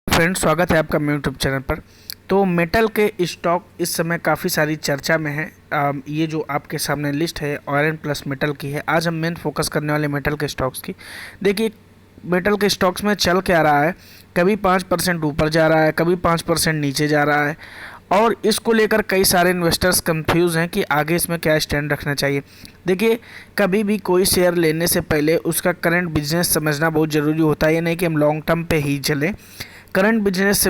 Friends, स्वागत है आपका मेरे यूट्यूब चैनल पर। तो मेटल के स्टॉक इस समय काफ़ी सारी चर्चा में है। ये जो आपके सामने लिस्ट है आयरन प्लस मेटल की है। आज हम मेन फोकस करने वाले मेटल के स्टॉक्स की। देखिए, मेटल के स्टॉक्स में चल क्या रहा है। कभी 5% ऊपर जा रहा है, कभी 5% नीचे जा रहा है, और इसको लेकर कई सारे इन्वेस्टर्स कंफ्यूज हैं कि आगे इसमें क्या स्टैंड रखना चाहिए। देखिए, कभी भी कोई शेयर लेने से पहले उसका करंट बिजनेस समझना बहुत ज़रूरी होता है। ये नहीं कि हम लॉन्ग टर्म पे ही चलें, करंट बिजनेस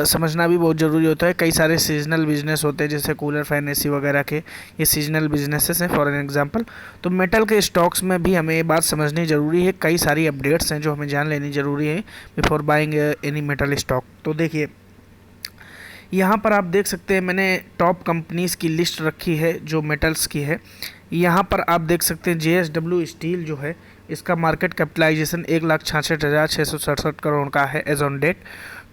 समझना भी बहुत ज़रूरी होता है। कई सारे सीजनल बिजनेस होते हैं, जैसे कूलर फैन एसी वगैरह के, ये सीजनल बिजनेसेस हैं फॉर एन एग्जांपल। तो मेटल के स्टॉक्स में भी हमें ये बात समझनी ज़रूरी है। कई सारी अपडेट्स हैं जो हमें जान लेनी ज़रूरी है before buying any metal stock. तो देखिए, यहाँ पर आप देख सकते हैं मैंने टॉप कंपनीज़ की लिस्ट रखी है जो मेटल्स की है। यहाँ पर आप देख सकते हैं JSW स्टील जो है, इसका मार्केट कैपिटलाइजेशन 1,66,667 करोड़ का है एज ऑन डेट।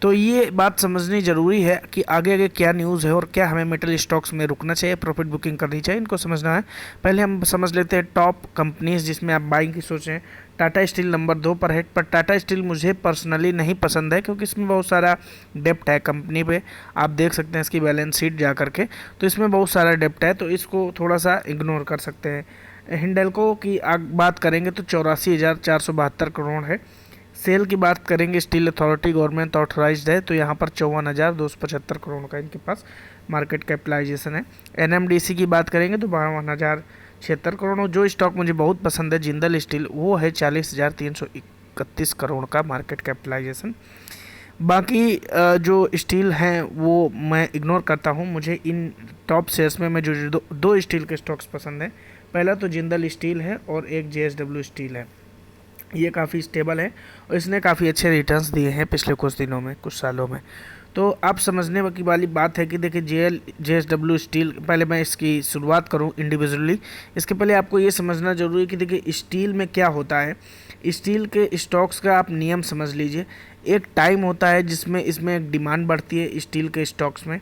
तो ये बात समझनी ज़रूरी है कि आगे आगे क्या न्यूज़ है और क्या हमें मेटल स्टॉक्स में रुकना चाहिए, प्रॉफिट बुकिंग करनी चाहिए, इनको समझना है। पहले हम समझ लेते हैं टॉप कंपनीज जिसमें आप बाइंग की सोचें। टाटा स्टील नंबर 2 पर है, पर टाटा स्टील मुझे पर्सनली नहीं पसंद है क्योंकि इसमें बहुत सारा डेप्ट है कंपनी पे। आप देख सकते हैं इसकी बैलेंस शीट जा करके, तो इसमें बहुत सारा डेप्ट है, तो इसको थोड़ा सा इग्नोर कर सकते हैं। हिंडल्को की बात करेंगे तो 84,472 करोड़ है। सेल की बात करेंगे, स्टील अथॉरिटी गवर्नमेंट ऑथोराइज्ड है, तो यहाँ पर 54,275 करोड़ का इनके पास मार्केट कैपिटलाइजेशन है। NMDC की बात करेंगे तो 52,076 करोड़। जो स्टॉक मुझे बहुत पसंद है जिंदल स्टील, वो है 40,331 करोड़ का मार्केट कैपिटलाइजेशन। बाकी जो स्टील हैं वो मैं इग्नोर करता हूँ। मुझे इन टॉप शेयर्स में जो दो स्टील के स्टॉक्स पसंद हैं। पहला तो जिंदल स्टील है और एक JSW स्टील है। ये काफ़ी स्टेबल है और इसने काफ़ी अच्छे रिटर्न्स दिए हैं पिछले कुछ दिनों में, कुछ सालों में। तो आप समझने की वाली बात है कि देखिए JSW स्टील, पहले मैं इसकी शुरुआत करूं इंडिविजुअली, इसके पहले आपको ये समझना जरूरी है कि देखिए स्टील में क्या होता है। स्टील के स्टॉक्स का आप नियम समझ लीजिए। एक टाइम होता है जिसमें इसमें एक डिमांड बढ़ती है स्टील के स्टॉक्स में,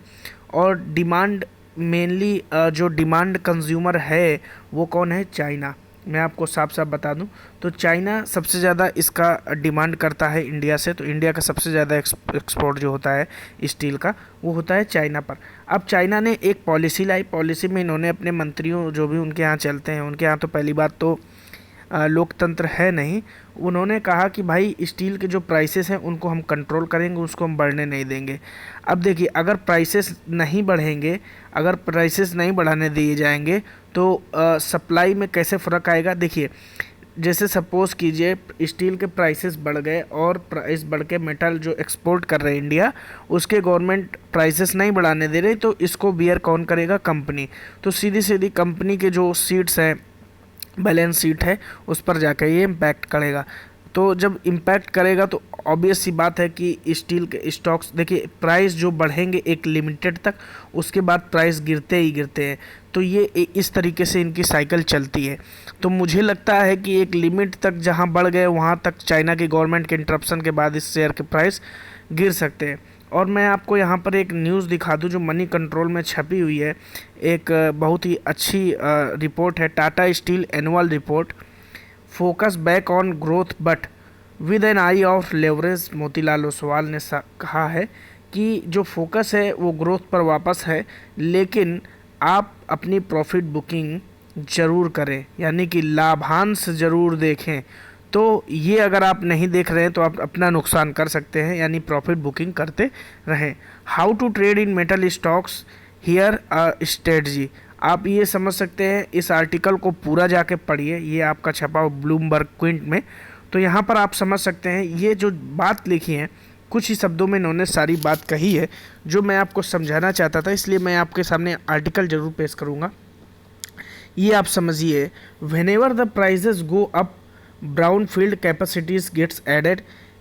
और डिमांड मेनली जो डिमांड कंज्यूमर है वो कौन है? चाइना। मैं आपको साफ साफ बता दूं तो चाइना सबसे ज़्यादा इसका डिमांड करता है इंडिया से। तो इंडिया का सबसे ज़्यादा एक्सपोर्ट जो होता है स्टील का, वो होता है चाइना पर। अब चाइना ने एक पॉलिसी लाई, पॉलिसी में इन्होंने अपने मंत्रियों जो भी उनके यहाँ चलते हैं, उनके यहाँ तो पहली बात तो लोकतंत्र है नहीं। उन्होंने कहा कि भाई स्टील के जो प्राइसेस हैं उनको हम कंट्रोल करेंगे, उसको हम बढ़ने नहीं देंगे। अब देखिए, अगर प्राइसेस नहीं बढ़ेंगे, अगर प्राइसेस नहीं बढ़ाने दिए जाएंगे तो सप्लाई में कैसे फ़र्क आएगा? देखिए, जैसे सपोज़ कीजिए स्टील के प्राइसेस बढ़ गए और प्राइस बढ़ के मेटल जो एक्सपोर्ट कर रहे हैं इंडिया, उसके गवर्नमेंट प्राइसेस नहीं बढ़ाने दे रही, तो इसको बियर कौन करेगा? कंपनी। तो सीधी सीधी कंपनी के जो सीट्स हैं, बैलेंस शीट है, उस पर जाकर ये इम्पैक्ट करेगा। तो जब इम्पैक्ट करेगा तो ऑब्वियस सी बात है कि स्टील के स्टॉक्स, देखिए प्राइस जो बढ़ेंगे एक लिमिटेड तक, उसके बाद प्राइस गिरते ही गिरते हैं। तो ये इस तरीके से इनकी साइकिल चलती है। तो मुझे लगता है कि एक लिमिट तक जहां बढ़ गए वहां तक चाइना की गवर्नमेंट के इंटरप्शन के बाद इस शेयर के प्राइस गिर सकते हैं। और मैं आपको यहाँ पर एक न्यूज़ दिखा दूँ जो मनी कंट्रोल में छपी हुई है। एक बहुत ही अच्छी रिपोर्ट है, Tata Steel annual report, focus back on growth but with an eye of leverage. Motilal Oswal ने कहा है कि जो फोकस है वो ग्रोथ पर वापस है, लेकिन आप अपनी प्रॉफिट बुकिंग ज़रूर करें, यानी कि लाभांश ज़रूर देखें। तो ये अगर आप नहीं देख रहे हैं तो आप अपना नुकसान कर सकते हैं, यानी प्रॉफिट बुकिंग करते रहें। How to trade in metal stocks, here strategy. आप ये समझ सकते हैं, इस आर्टिकल को पूरा जाके पढ़िए, ये आपका छपा हुआ ब्लूमबर्ग क्विंट में। तो यहाँ पर आप समझ सकते हैं ये जो बात लिखी है, कुछ ही शब्दों में इन्होंने सारी बात कही है जो मैं आपको समझाना चाहता था, इसलिए मैं आपके सामने आर्टिकल ज़रूर पेश करूँगा। ये आप समझिए, whenever the prices go up brownfield capacities gets added.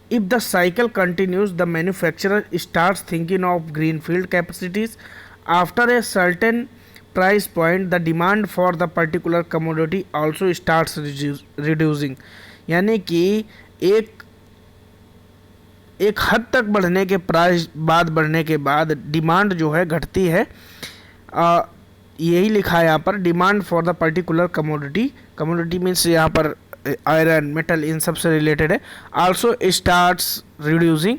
If the cycle continues, the manufacturer starts thinking of greenfield capacities. After a certain price point, the demand for the particular commodity also starts reducing. यानी कि एक एक हद तक बढ़ने के price बढ़ने के बाद डिमांड जो है घटती है। यही लिखा है यहाँ पर, demand for the particular commodity. Commodity means यहाँ पर आयरन, मेटल, इन सब से रिलेटेड है। Also starts reducing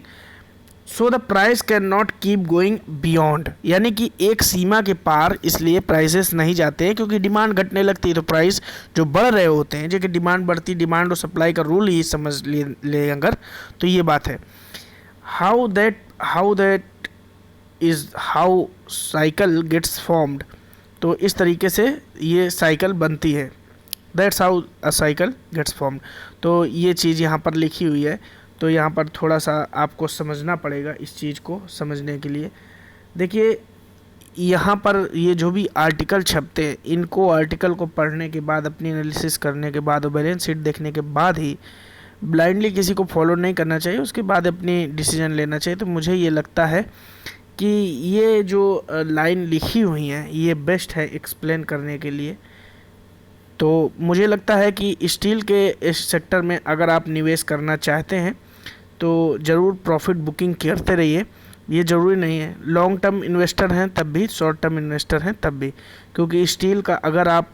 so the price can not keep going beyond, यानी कि एक सीमा के पार इसलिए प्राइसेस नहीं जाते हैं क्योंकि डिमांड घटने लगती है। तो प्राइस जो बढ़ रहे होते हैं, जो कि डिमांड बढ़ती, डिमांड और सप्लाई का रूल ही समझ ले अगर, तो ये बात है। How that is how cycle gets formed, तो इस तरीके से ये साइकिल बनती है। That's how a cycle gets formed. तो ये चीज़ यहाँ पर लिखी हुई है, तो यहाँ पर थोड़ा सा आपको समझना पड़ेगा इस चीज़ को समझने के लिए। देखिए यहाँ पर ये जो भी आर्टिकल छपते हैं, इनको आर्टिकल को पढ़ने के बाद, अपनी एनालिसिस करने के बाद और बैलेंस शीट देखने के बाद ही ब्लाइंडली किसी को फॉलो नहीं करना चाहिए, उसके बाद अपनी डिसीजन लेना चाहिए। तो मुझे ये लगता है कि ये जो लाइन लिखी हुई हैं ये बेस्ट है एक्सप्लेन करने के लिए। तो मुझे लगता है कि स्टील के इस सेक्टर में अगर आप निवेश करना चाहते हैं तो ज़रूर प्रॉफिट बुकिंग करते रहिए। ये ज़रूरी नहीं है लॉन्ग टर्म इन्वेस्टर हैं तब भी, शॉर्ट टर्म इन्वेस्टर हैं तब भी, क्योंकि स्टील का अगर आप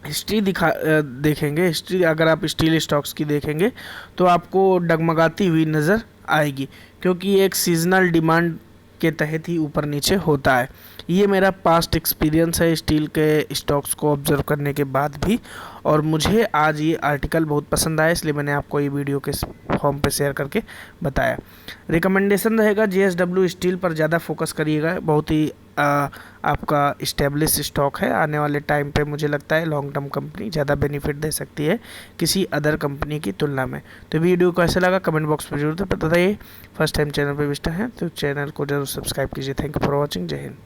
हिस्ट्री देखेंगे, हिस्ट्री अगर आप स्टील स्टॉक्स की देखेंगे तो आपको डगमगाती हुई नज़र आएगी, क्योंकि ये एक सीजनल डिमांड के तहत ही ऊपर नीचे होता है। ये मेरा पास्ट एक्सपीरियंस है स्टील के स्टॉक्स को ऑब्जर्व करने के बाद भी, और मुझे आज ये आर्टिकल बहुत पसंद आया, इसलिए मैंने आपको ये वीडियो के फॉर्म पे शेयर करके बताया। रिकमेंडेशन रहेगा JSW स्टील पर ज़्यादा फोकस करिएगा, बहुत ही आपका इस्टेब्लिश स्टॉक है। आने वाले टाइम पे मुझे लगता है लॉन्ग टर्म कंपनी ज़्यादा बेनिफिट दे सकती है किसी अदर कंपनी की तुलना में। तो वीडियो को ऐसा लगा कमेंट बॉक्स में जरूर बताइए। फर्स्ट टाइम चैनल पे विजिटर हैं तो चैनल को जरूर सब्सक्राइब कीजिए। Thank you for watching. जय हिंद।